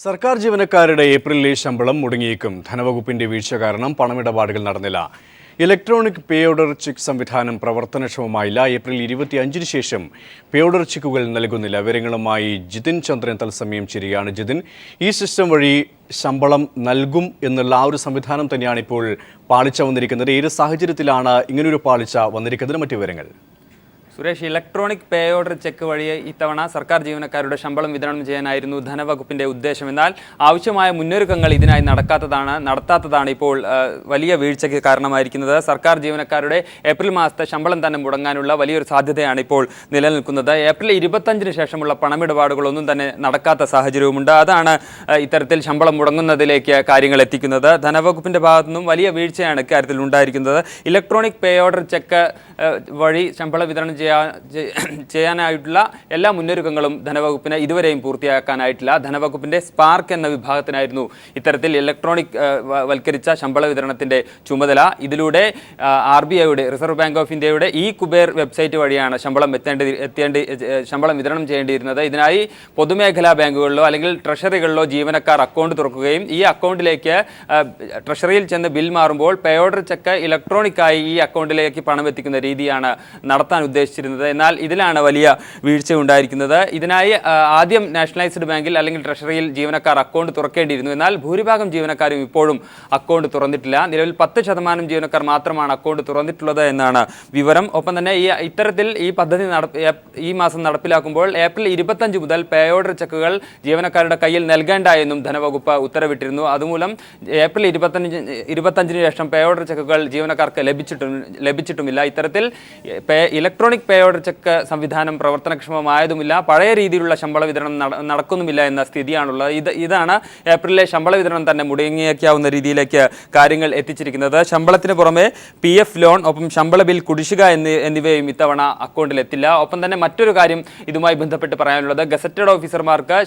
സർക്കാർ ജീവനക്കാരുടെ ഏപ്രിലിലെ ശമ്പളം മുടങ്ങിയേക്കും. ധനവകുപ്പിന്റെ വീഴ്ച കാരണം പണമിടപാടുകൾ നടന്നില്ല. ഇലക്ട്രോണിക് പേ ഓർഡർ ചെക്ക് സംവിധാനം പ്രവർത്തനക്ഷമമായില്ല. ഏപ്രിൽ 25-ന് ശേഷം പേ ഓർഡർ ചെക്കുകൾ നൽകുന്നില്ല. വിവരങ്ങളുമായി ജിതിൻ ചന്ദ്രൻ തത്സമയം ചേരുകയാണ്. ജിതിൻ, ഈ സിസ്റ്റം വഴി ശമ്പളം നൽകും എന്നുള്ള ആ ഒരു സംവിധാനം തന്നെയാണ് ഇപ്പോൾ പാളിച്ച വന്നിരിക്കുന്നത്. ഏത് സാഹചര്യത്തിലാണ് ഇങ്ങനൊരു പാളിച്ച വന്നിരിക്കുന്നത്? മറ്റു വിവരങ്ങൾ സുരേഷ്, ഇലക്ട്രോണിക് പേ ഓർഡർ ചെക്ക് വഴി ഇത്തവണ സർക്കാർ ജീവനക്കാരുടെ ശമ്പളം വിതരണം ചെയ്യാനായിരുന്നു ധനവകുപ്പിന്റെ ഉദ്ദേശം. എന്നാൽ ആവശ്യമായ മുന്നൊരുക്കങ്ങൾ ഇതിനായി നടത്താത്തതാണ് ഇപ്പോൾ വലിയ വീഴ്ചയ്ക്ക് കാരണമായിരിക്കുന്നത്. സർക്കാർ ജീവനക്കാരുടെ ഏപ്രിൽ മാസത്തെ ശമ്പളം തന്നെ മുടങ്ങാനുള്ള വലിയൊരു സാധ്യതയാണ് ഇപ്പോൾ നിലനിൽക്കുന്നത്. ഏപ്രിൽ 25-ന് ശേഷമുള്ള പണമിടപാടുകളൊന്നും തന്നെ നടക്കാത്ത സാഹചര്യവുമുണ്ട്. അതാണ് ഇത്തരത്തിൽ ശമ്പളം മുടങ്ങുന്നതിലേക്ക് കാര്യങ്ങൾ എത്തിക്കുന്നത്. ധനവകുപ്പിന്റെ ഭാഗത്തു നിന്നും വലിയ വീഴ്ചയാണ് ഇക്കാര്യത്തിൽ ഉണ്ടായിരിക്കുന്നത്. ഇലക്ട്രോണിക് പേ ഓർഡർ ചെക്ക് വഴി ശമ്പള വിതരണം ചെയ്യാനായിട്ടുള്ള എല്ലാ മുന്നൊരുക്കങ്ങളും ധനവകുപ്പിന് ഇതുവരെയും പൂർത്തിയാക്കാനായിട്ടില്ല. ധനവകുപ്പിന്റെ സ്പാർക്ക് എന്ന വിഭാഗത്തിനായിരുന്നു ഇത്തരത്തിൽ ഇലക്ട്രോണിക് വൽക്കരിച്ച ശമ്പള വിതരണത്തിന്റെ ചുമതല. ഇതിലൂടെ RBIയുടെ റിസർവ് ബാങ്ക് ഓഫ് ഇന്ത്യയുടെ കുബേർ വെബ്സൈറ്റ് വഴിയാണ് ശമ്പളം വിതരണം ചെയ്യേണ്ടിയിരുന്നത്. ഇതിനായി പൊതുമേഖലാ ബാങ്കുകളിലോ അല്ലെങ്കിൽ ട്രഷറികളിലോ ജീവനക്കാർ അക്കൗണ്ട് തുറക്കുകയും ഈ അക്കൗണ്ടിലേക്ക് ട്രഷറിയിൽ ചെന്ന് ബിൽ മാറുമ്പോൾ പേ ഓർഡർ ചെക്ക് ഇലക്ട്രോണിക്കായി ഈ അക്കൗണ്ടിലേക്ക് പണം എത്തിക്കുന്ന രീതിയാണ് നടത്താൻ ഉദ്ദേശിച്ചിരുന്നത്. എന്നാൽ ഇതിലാണ് വലിയ വീഴ്ച ഉണ്ടായിരിക്കുന്നത്. ഇതിനായി ആദ്യം നാഷണലൈസ്ഡ് ബാങ്കിൽ അല്ലെങ്കിൽ ട്രഷറിയിൽ ജീവനക്കാർ അക്കൗണ്ട് തുറക്കേണ്ടിയിരുന്നു. എന്നാൽ ഭൂരിഭാഗം ജീവനക്കാരും ഇപ്പോഴും അക്കൗണ്ട് തുറന്നിട്ടില്ല. നിലവിൽ 10% ജീവനക്കാർ മാത്രമാണ് അക്കൗണ്ട് തുറന്നിട്ടുള്ളത് എന്നാണ് വിവരം. ഒപ്പം തന്നെ ഇത്തരത്തിൽ ഈ പദ്ധതി ഈ മാസം നടപ്പിലാക്കുമ്പോൾ ഏപ്രിൽ 25 മുതൽ പേ ഓർഡർ ചെക്കുകൾ ജീവനക്കാരുടെ കയ്യിൽ നൽകേണ്ട എന്നും ധനവകുപ്പ് ഉത്തരവിട്ടിരുന്നു. അതുമൂലം ഏപ്രിൽ 25-ന് ശേഷം പേ ഓർഡർ ചെക്കുകൾ ജീവനക്കാർക്ക് ലഭിച്ചിട്ടുമില്ല. ഇത്തരത്തിൽ ഇലക്ട്രോണിക് പേ ഓർഡർ ചെക്ക് സംവിധാനം പ്രവർത്തനക്ഷമമായതുമില്ല. പഴയ രീതിയിലുള്ള ശമ്പള വിതരണം നടക്കുന്നുമില്ല എന്ന സ്ഥിതിയാണുള്ളത്. ഇതാണ് ഏപ്രിലിലെ ശമ്പള വിതരണം തന്നെ മുടങ്ങിയേക്കാവുന്ന രീതിയിലേക്ക് കാര്യങ്ങൾ എത്തിച്ചിരിക്കുന്നത്. ശമ്പളത്തിന് പുറമെ PF ലോൺ, ഒപ്പം ശമ്പള ബിൽ കുടിശ്ശിക എന്നിവയും ഇത്തവണ അക്കൗണ്ടിൽ എത്തില്ല. ഒപ്പം തന്നെ മറ്റൊരു കാര്യം ഇതുമായി ബന്ധപ്പെട്ട് പറയാനുള്ളത്, ഗസറ്റഡ് ഓഫീസർമാർക്ക്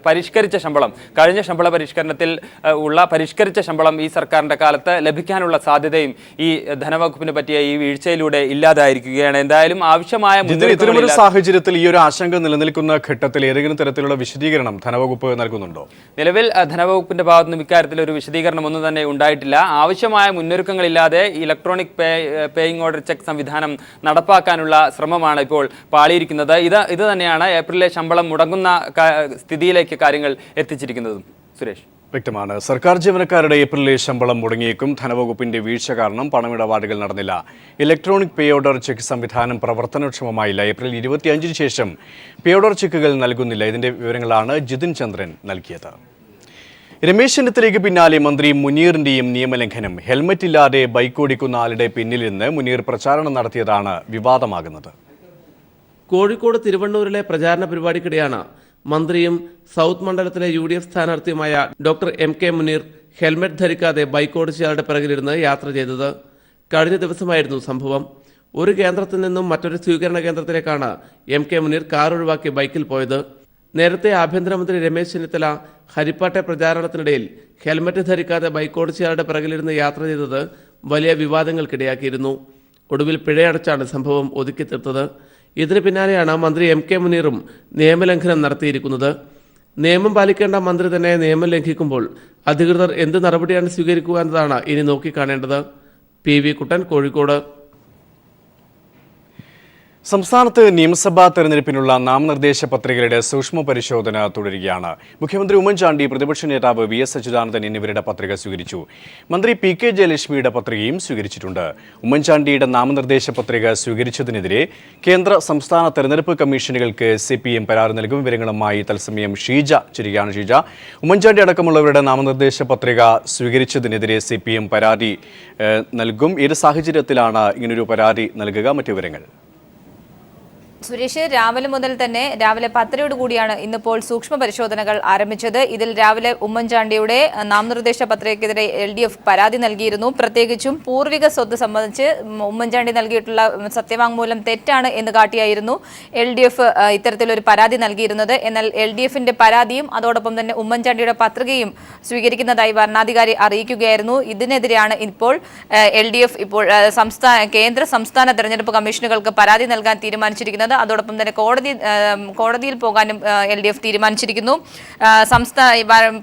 പരിഷ്കരിച്ച ശമ്പളം, കഴിഞ്ഞ ശമ്പള പരിഷ്കരണത്തിൽ ഉള്ള പരിഷ്കരിച്ച ശമ്പളം ഈ സർക്കാരിന്റെ കാലത്ത് ലഭിക്കാനുള്ള സാധ്യതയും ഈ ധനവകുപ്പിന് പറ്റിയ ഈ വീഴ്ചയിലൂടെ ഇല്ലാതായിരിക്കുകയാണ്. എന്തായാലും ആവശ്യമായ ഇത്തരമൊരു സാഹചര്യത്തിൽ ഈ ഒരു ആശങ്ക നിലനിൽക്കുന്ന ഘട്ടത്തിൽ ഏതെങ്കിലും തരത്തിലുള്ള വിശദീകരണം ധനവകുപ്പ് നൽകുന്നുണ്ടോ? നിലവിൽ ധനവകുപ്പിന്റെ ഭാഗത്തു നിന്നും ഇക്കാര്യത്തിൽ ഒരു വിശദീകരണം ഒന്നും തന്നെ ഉണ്ടായിട്ടില്ല. ആവശ്യമായ മുന്നൊരുക്കങ്ങളില്ലാതെ ഇലക്ട്രോണിക് പേയിങ് ഓർഡർ ചെക്ക് സംവിധാനം നടപ്പാക്കാനുള്ള ശ്രമമാണ് ഇപ്പോൾ പാളിയിരിക്കുന്നത്. ഇത് തന്നെയാണ് ഏപ്രിലിലെ ശമ്പളം മുടങ്ങുന്ന സ്ഥിതിയിലേക്ക് കാര്യങ്ങൾ എത്തിച്ചിരിക്കുന്നതും. സുരേഷ്, വ്യക്തമാണ്. സർക്കാർ ജീവനക്കാരുടെ ഏപ്രിലിലെ ശമ്പളം മുടങ്ങിയേക്കും. ധനവകുപ്പിന്റെ വീഴ്ച കാരണം പണമിടപാടുകൾ നടന്നില്ല. ഇലക്ട്രോണിക് പേ ഓർഡർ ചെക്ക് സംവിധാനം പ്രവർത്തനക്ഷമമായില്ല. ഏപ്രിൽ 25-ന് ശേഷം പേ ഓർഡർ ചെക്കുകൾ നൽകുന്നില്ല. ഇതിന്റെ വിവരങ്ങളാണ് ജിതിൻ ചന്ദ്രൻ നൽകിയത്. രമേശ് ചെന്നിത്തലയ്ക്ക് പിന്നാലെ മന്ത്രി മുനീറിന്റെയും നിയമലംഘനം. ഹെൽമറ്റ് ഇല്ലാതെ ബൈക്ക് ഓടിക്കുന്ന ആളുടെ പിന്നിൽ നിന്ന് മുനീർ പ്രചാരണം നടത്തിയതാണ് വിവാദമാകുന്നത്. കോഴിക്കോട് തിരുവണ്ണൂരിലെ പ്രചാരണ പരിപാടിക്കിടെയാണ് മന്ത്രിയും സൗത്ത് മണ്ഡലത്തിലെ UDF സ്ഥാനാർത്ഥിയുമായ ഡോക്ടർ MK മുനീർ ഹെൽമറ്റ് ധരിക്കാതെ ബൈക്ക് ഓടിച്ചയാളുടെ പിറകിലിരുന്ന് യാത്ര ചെയ്തത്. കഴിഞ്ഞ ദിവസമായിരുന്നു സംഭവം. ഒരു കേന്ദ്രത്തിൽ നിന്നും മറ്റൊരു സ്വീകരണ കേന്ദ്രത്തിലേക്കാണ് MK മുനീർ കാർ ഒഴിവാക്കി ബൈക്കിൽ പോയത്. നേരത്തെ ആഭ്യന്തരമന്ത്രി രമേശ് ചെന്നിത്തല ഹരിപ്പാട്ടെ പ്രചാരണത്തിനിടയിൽ ഹെൽമറ്റ് ധരിക്കാതെ ബൈക്ക് ഓടിച്ചയാളുടെ പിറകിലിരുന്ന് യാത്ര ചെയ്തത് വലിയ വിവാദങ്ങൾക്കിടയാക്കിയിരുന്നു. ഒടുവിൽ പിഴയടച്ചാണ് സംഭവം ഒതുക്കി തീർത്തത്. ഇതിന് പിന്നാലെയാണ് മന്ത്രി MK മുനീറും നിയമലംഘനം നടത്തിയിരിക്കുന്നത്. നിയമം പാലിക്കേണ്ട മന്ത്രി തന്നെ നിയമം ലംഘിക്കുമ്പോൾ അധികൃതർ എന്ത് നടപടിയാണ് സ്വീകരിക്കുക എന്നതാണ് ഇനി നോക്കിക്കാണേണ്ടത്. PV കുട്ടൻ, കോഴിക്കോട്. സംസ്ഥാനത്ത് നിയമസഭാ തെരഞ്ഞെടുപ്പിനുള്ള നാമനിർദ്ദേശ പത്രികകളുടെ സൂക്ഷ്മ പരിശോധന തുടരുകയാണ്. മുഖ്യമന്ത്രി ഉമ്മൻചാണ്ടി, പ്രതിപക്ഷ നേതാവ് VS അച്യുതാനന്ദൻ എന്നിവരുടെ പത്രിക സ്വീകരിച്ചു. മന്ത്രി PK ജയലക്ഷ്മിയുടെ പത്രികയും സ്വീകരിച്ചിട്ടുണ്ട്. ഉമ്മൻചാണ്ടിയുടെ നാമനിർദ്ദേശ പത്രിക സ്വീകരിച്ചതിനെതിരെ കേന്ദ്ര സംസ്ഥാന തെരഞ്ഞെടുപ്പ് കമ്മീഷനുകൾക്ക് CPM പരാതി നൽകും. വിവരങ്ങളുമായി തത്സമയം ഷീജ ചേരുകയാണ്. ഷീജ, ഉമ്മൻചാണ്ടി അടക്കമുള്ളവരുടെ നാമനിർദ്ദേശ പത്രിക സ്വീകരിച്ചതിനെതിരെ CPM പരാതി നൽകും. ഏത് സാഹചര്യത്തിലാണ് ഇങ്ങനൊരു പരാതി നൽകുക? മറ്റു വിവരങ്ങൾ സുരേഷ്, രാവിലെ മുതൽ തന്നെ രാവിലെ 10 കൂടിയാണ് ഇന്നിപ്പോൾ സൂക്ഷ്മ പരിശോധനകൾ ആരംഭിച്ചത്. ഇതിൽ രാവിലെ ഉമ്മൻചാണ്ടിയുടെ നാമനിർദ്ദേശ പത്രികയ്ക്കെതിരെ LDF പരാതി നൽകിയിരുന്നു. പ്രത്യേകിച്ചും പൂർവിക സ്വത്ത് സംബന്ധിച്ച് ഉമ്മൻചാണ്ടി നൽകിയിട്ടുള്ള സത്യവാങ്മൂലം തെറ്റാണ് എന്ന് കാട്ടിയായിരുന്നു LDF ഇത്തരത്തിലൊരു പരാതി നൽകിയിരുന്നത്. എന്നാൽ LDFന്റെ പരാതിയും അതോടൊപ്പം തന്നെ ഉമ്മൻചാണ്ടിയുടെ പത്രികയും സ്വീകരിക്കുന്നതായി വരണാധികാരി അറിയിക്കുകയായിരുന്നു. ഇതിനെതിരെയാണ് ഇപ്പോൾ LDF ഇപ്പോൾ കേന്ദ്ര സംസ്ഥാന തെരഞ്ഞെടുപ്പ് കമ്മീഷനുകൾക്ക് പരാതി നൽകാൻ തീരുമാനിച്ചിരിക്കുന്നത്. നടക്കുന്നത്. അതോടൊപ്പം തന്നെ കോടതിയിൽ പോകാനും LDF തീരുമാനിച്ചിരിക്കുന്നു.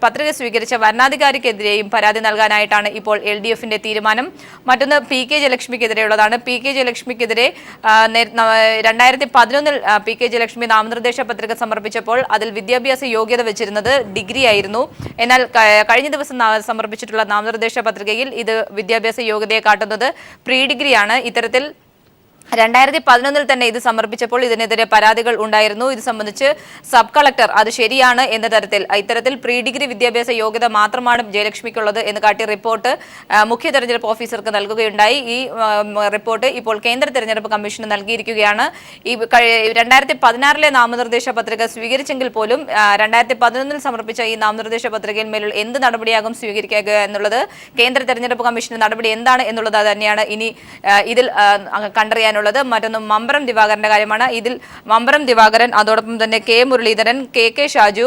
പത്രിക സ്വീകരിച്ച വരണാധികാരിക്കെതിരെയും പരാതി നൽകാനായിട്ടാണ് ഇപ്പോൾ LDFന്റെ തീരുമാനം. മറ്റൊന്ന് PK ജയലക്ഷ്മിക്കെതിരെയുള്ളതാണ്. PK ജയലക്ഷ്മിക്കെതിരെ 2011 PK ജയലക്ഷ്മി നാമനിർദ്ദേശ പത്രിക സമർപ്പിച്ചപ്പോൾ അതിൽ വിദ്യാഭ്യാസ യോഗ്യത വെച്ചിരുന്നത് ഡിഗ്രി ആയിരുന്നു. എന്നാൽ കഴിഞ്ഞ ദിവസം സമർപ്പിച്ചിട്ടുള്ള നാമനിർദ്ദേശ പത്രികയിൽ ഇത് വിദ്യാഭ്യാസ യോഗ്യതയെ കാട്ടുന്നത് പ്രീ ഡിഗ്രിയാണ്. ഇത്തരത്തിൽ 2011 തന്നെ ഇത് സമർപ്പിച്ചപ്പോൾ ഇതിനെതിരെ പരാതികൾ ഉണ്ടായിരുന്നു. ഇത് സംബന്ധിച്ച് സബ് കളക്ടർ അത് ശരിയാണ് എന്ന തരത്തിൽ ഇത്തരത്തിൽ പ്രീ ഡിഗ്രി വിദ്യാഭ്യാസ യോഗ്യത മാത്രമാണ് ജയലക്ഷ്മിക്കുള്ളത് എന്ന് കാട്ടി റിപ്പോർട്ട് മുഖ്യ തെരഞ്ഞെടുപ്പ് ഓഫീസർക്ക് നൽകുകയുണ്ടായി. ഈ റിപ്പോർട്ട് ഇപ്പോൾ കേന്ദ്ര തെരഞ്ഞെടുപ്പ് കമ്മീഷന് നൽകിയിരിക്കുകയാണ്. ഈ 2016 നാമനിർദ്ദേശ പത്രിക സ്വീകരിച്ചെങ്കിൽ പോലും 2011 സമർപ്പിച്ച ഈ നാമനിർദ്ദേശ പത്രികയിൽ മേലുള്ള എന്ത് നടപടിയാകും സ്വീകരിക്കുക എന്നുള്ളത് കേന്ദ്ര തെരഞ്ഞെടുപ്പ് കമ്മീഷന്റെ നടപടി എന്താണ് എന്നുള്ളത് തന്നെയാണ് ഇനി ഇതിൽ കണ്ടറിയാൻ. മറ്റൊന്ന് മമ്പറം ദിവാകരന്റെ കാര്യമാണ്. ഇതിൽ മമ്പറം ദിവാകരൻ, അതോടൊപ്പം തന്നെ K Muraleedharan, KK Shaju,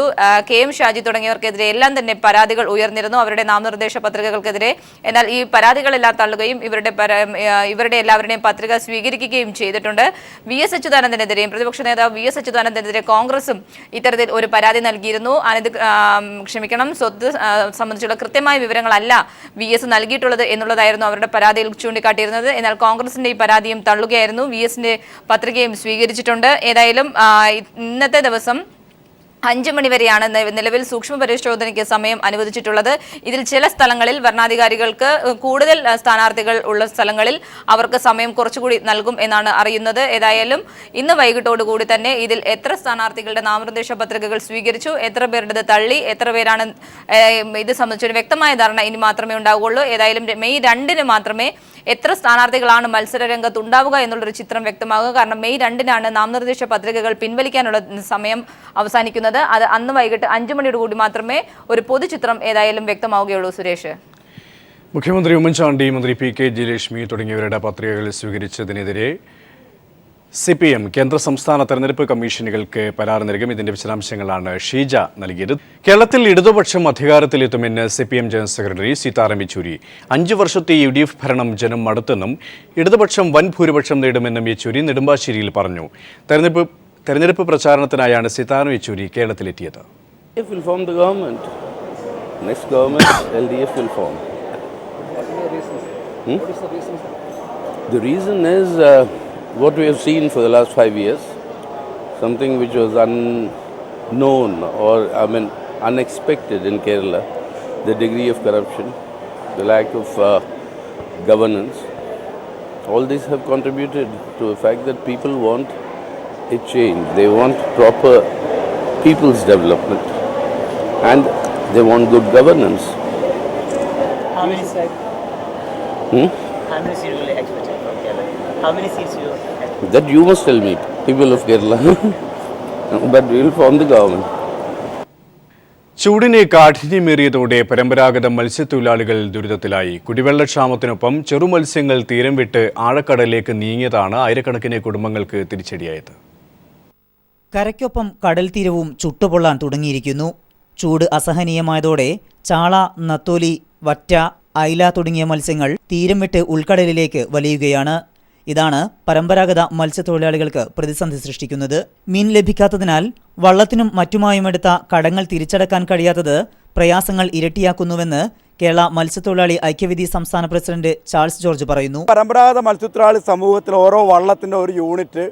KM Shaji തുടങ്ങിയവർക്കെതിരെ എല്ലാം തന്നെ പരാതികൾ ഉയർന്നിരുന്നു അവരുടെ നാമനിർദ്ദേശ പത്രികകൾക്കെതിരെ. എന്നാൽ ഈ പരാതികളെല്ലാം തള്ളുകയും ഇവരുടെ എല്ലാവരുടെയും പത്രിക സ്വീകരിക്കുകയും ചെയ്തിട്ടുണ്ട്. VS അച്യുതാനന്ദനെതിരെയും പ്രതിപക്ഷ നേതാവ് VS അച്യുതാനന്ദനെതിരെ കോൺഗ്രസും ഇത്തരത്തിൽ ഒരു പരാതി നൽകിയിരുന്നു. സ്വത്ത് സംബന്ധിച്ചുള്ള കൃത്യമായ വിവരങ്ങളല്ല VS നൽകിയിട്ടുള്ളത് എന്നുള്ളതായിരുന്നു അവരുടെ പരാതിയിൽ ചൂണ്ടിക്കാട്ടിയിരുന്നത്. എന്നാൽ കോൺഗ്രസിന്റെ ഈ പരാതിയും തള്ളുകയായിരുന്നു. VSന്റെ പത്രികയും സ്വീകരിച്ചിട്ടുണ്ട്. ഏതായാലും ഇന്നത്തെ ദിവസം 5 മണി വരെയാണ് നിലവിൽ സൂക്ഷ്മ പരിശോധനയ്ക്ക് സമയം അനുവദിച്ചിട്ടുള്ളത്. ഇതിൽ ചില സ്ഥലങ്ങളിൽ വരണാധികാരികൾക്ക് കൂടുതൽ സ്ഥാനാർത്ഥികൾ ഉള്ള സ്ഥലങ്ങളിൽ അവർക്ക് സമയം കുറച്ചുകൂടി നൽകും എന്നാണ് അറിയുന്നത്. ഏതായാലും ഇന്ന് വൈകിട്ടോടുകൂടി തന്നെ ഇതിൽ എത്ര സ്ഥാനാർത്ഥികളുടെ നാമനിർദ്ദേശ പത്രികകൾ സ്വീകരിച്ചു, എത്ര പേരുടേത് തള്ളി, എത്ര പേരാണ് ഇത് സംബന്ധിച്ചൊരു വ്യക്തമായ ധാരണ ഇനി മാത്രമേ ഉണ്ടാവുകയുള്ളൂ. ഏതായാലും മെയ് 2 മാത്രമേ എത്ര സ്ഥാനാർത്ഥികളാണ് മത്സര രംഗത്ത് ഉണ്ടാവുക എന്നുള്ളൊരു ചിത്രം വ്യക്തമാകുക. കാരണം മെയ് 2 നാമനിർദ്ദേശ പത്രികകൾ പിൻവലിക്കാനുള്ള സമയം അവസാനിക്കുന്നത്. അത് അന്ന് വൈകിട്ട് 5 മണിയോടുകൂടി മാത്രമേ ഒരു പൊതുചിത്രം ഏതായാലും വ്യക്തമാവുകയുള്ളൂ. സുരേഷ്, മുഖ്യമന്ത്രി ഉമ്മൻചാണ്ടി, മന്ത്രി PK ജയലക്ഷ്മി തുടങ്ങിയവരുടെ പത്രികകൾ സ്വീകരിച്ചതിനെതിരെ CPM കേന്ദ്ര സംസ്ഥാന തെരഞ്ഞെടുപ്പ് കമ്മീഷനുകൾക്ക് പരാതി നൽകും. ഇതിന്റെ വിശദാംശങ്ങളാണ് ഷീജ നൽകിയത്. കേരളത്തിൽ ഇടതുപക്ഷം അധികാരത്തിലെത്തുമെന്ന് CPM general secretary Sitaram Yechury. 5 വർഷത്തെ UDF ഭരണം ജനം മടുത്തെന്നും ഇടതുപക്ഷം വൻ ഭൂരിപക്ഷം നേടുമെന്നും യെച്ചൂരി നെടുമ്പാശ്ശേരിയിൽ പറഞ്ഞു. തെരഞ്ഞെടുപ്പ് പ്രചാരണത്തിനായാണ് Sitaram Yechury കേരളത്തിലെത്തിയത്. What we have seen for the last 5 years, something which was unknown or unexpected in Kerala, the degree of corruption, the lack of governance, all these have contributed to the fact that people want a change. They want proper people's development and they want good governance. How many seats will you expect from Kerala? How many seats you expect? That you must tell me, people of Kerala. But we will form the government. ചൂടിനെ കാഠിന്യമേറിയതോടെ പരമ്പരാഗത മത്സ്യത്തൊഴിലാളികൾ ദുരിതത്തിലായി. കുടിവെള്ളക്ഷാമത്തിനൊപ്പം ചെറുമത്സ്യങ്ങൾ തീരം വിട്ട് ആഴക്കടലിലേക്ക് നീങ്ങിയതാണ് ആയിരക്കണക്കിന് കുടുംബങ്ങൾക്ക് തിരിച്ചടിയായത്. കരയ്ക്കൊപ്പം കടൽ തീരവും ചുട്ടുപൊള്ളാൻ തുടങ്ങിയിരിക്കുന്നു. ചൂട് അസഹനീയമായതോടെ ചാള, നത്തോലി, വറ്റ, അയില തുടങ്ങിയ മത്സ്യങ്ങൾ തീരം വിട്ട് ഉൾക്കടലിലേക്ക് വലിയുകയാണ്. ഇതാണ് പരമ്പരാഗത മത്സ്യത്തൊഴിലാളികൾക്ക് പ്രതിസന്ധി സൃഷ്ടിക്കുന്നത്. മീൻ ലഭിക്കാത്തതിനാൽ വള്ളത്തിനും മറ്റുമായുമെടുത്ത കടങ്ങൾ തിരിച്ചടക്കാൻ കഴിയാത്തത് പ്രയാസങ്ങൾ ഇരട്ടിയാക്കുന്നുവെന്ന് കേരള മത്സ്യത്തൊഴിലാളി ഐക്യവേദി സംസ്ഥാന പ്രസിഡന്റ് ചാൾസ് ജോർജ് പറയുന്നു. പരമ്പരാഗത മത്സ്യത്തൊഴിലാളി സമൂഹത്തിൽ ഓരോ വള്ളത്തിൻ്റെ ഒരു യൂണിറ്റ്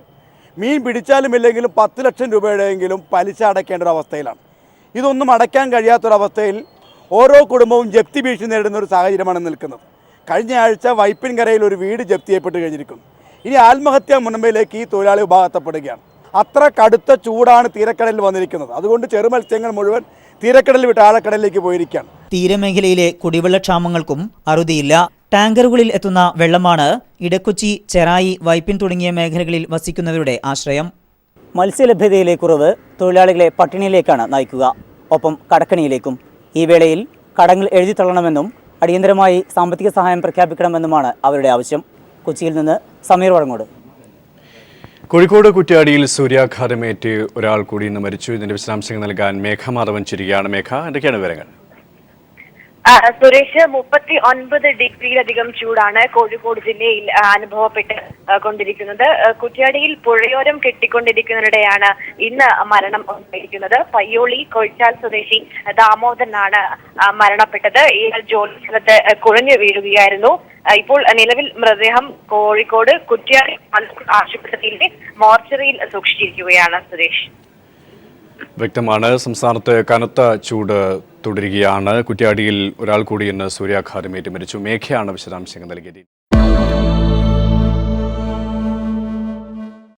മീൻ പിടിച്ചാലും ഇല്ലെങ്കിലും 10 ലക്ഷം രൂപയുടെയെങ്കിലും പലിശ അടയ്ക്കേണ്ട ഒരു അവസ്ഥയിലാണ്. ഇതൊന്നും അടയ്ക്കാൻ കഴിയാത്തൊരവസ്ഥയിൽ ഓരോ കുടുംബവും ജപ്തി ഭീഷണി നേരിടുന്ന ഒരു സാഹചര്യമാണ് നിൽക്കുന്നത്. കഴിഞ്ഞ ആഴ്ച വൈപ്പിൻകരയിൽ ഒരു വീട് ജപ്തി ചെയ്യപ്പെട്ട് കഴിഞ്ഞിരിക്കുന്നു. ഇനി ആത്മഹത്യാ മുൻപിലേക്ക് ഈ തൊഴിലാളി വിഭാഗത്തപ്പെടുകയാണ്. അത്ര കടുത്ത ചൂടാണ് തീരക്കടലിൽ വന്നിരിക്കുന്നത്. അതുകൊണ്ട് ചെറുമത്സ്യങ്ങൾ മുഴുവൻ തീരക്കടലിൽ വിട്ട് ആഴക്കടലിലേക്ക് പോയിരിക്കുകയാണ്. തീരമേഖലയിലെ കുടിവെള്ളക്ഷാമങ്ങൾക്കും അറുതിയില്ല. ടാങ്കറുകളിൽ എത്തുന്ന വെള്ളമാണ് ഇടക്കൊച്ചി, ചെറായി, വൈപ്പിൻ തുടങ്ങിയ മേഖലകളിൽ വസിക്കുന്നവരുടെ ആശ്രയം. മത്സ്യലഭ്യതയിലെ കുറവ് തൊഴിലാളികളെ പട്ടിണിയിലേക്കാണ് നയിക്കുക, ഒപ്പം കടക്കണിയിലേക്കും. ഈ വേളയിൽ കടങ്ങൾ എഴുതിത്തള്ളണമെന്നും അടിയന്തരമായി സാമ്പത്തിക സഹായം പ്രഖ്യാപിക്കണമെന്നുമാണ് അവരുടെ ആവശ്യം. കൊച്ചിയിൽ നിന്ന് സമീർ വഴങ്ങോട്. കോഴിക്കോട് കുറ്റ്യാടിയിൽ സൂര്യാഘാതമേറ്റ് ഒരാൾ കൂടി ഇന്ന് മരിച്ചു. ഇതിന്റെ വിശദാംശങ്ങൾ നൽകാൻ മേഘ മാധവൻ ചിരികയാണ്. മേഘ, എന്തൊക്കെയാണ് വിവരങ്ങൾ? സുരേഷ് 39 ഡിഗ്രിയിലധികം ചൂടാണ് കോഴിക്കോട് ജില്ലയിൽ അനുഭവപ്പെട്ട് കൊണ്ടിരിക്കുന്നത്. കുറ്റ്യാടിയിൽ പുഴയോരം കെട്ടിക്കൊണ്ടിരിക്കുന്നതിനിടെയാണ് ഇന്ന് മരണം ഉണ്ടായിരിക്കുന്നത്. പയ്യോളി കൊഴിച്ചാൽ സ്വദേശി ദാമോദരനാണ് മരണപ്പെട്ടത്. ഇയാൾ ജോലി സ്ഥലത്ത് കുഴഞ്ഞു വീഴുകയായിരുന്നു. ഇപ്പോൾ നിലവിൽ മൃതദേഹം കോഴിക്കോട് കുറ്റ്യാടി ആശുപത്രിയിലെ മോർച്ചറിയിൽ സൂക്ഷിച്ചിരിക്കുകയാണ്. സുരേഷ്, വ്യക്തമാണ്. സംസ്ഥാനത്ത് കനത്ത ചൂട് തുടരുകയാണ്. കുറ്റ്യാടിയിൽ ഒരാൾ കൂടി ഇന്ന് സൂര്യാഘാതമേറ്റ് മരിച്ചു. മേഘയാണ് വിശദാംശങ്ങൾ നൽകിയത്.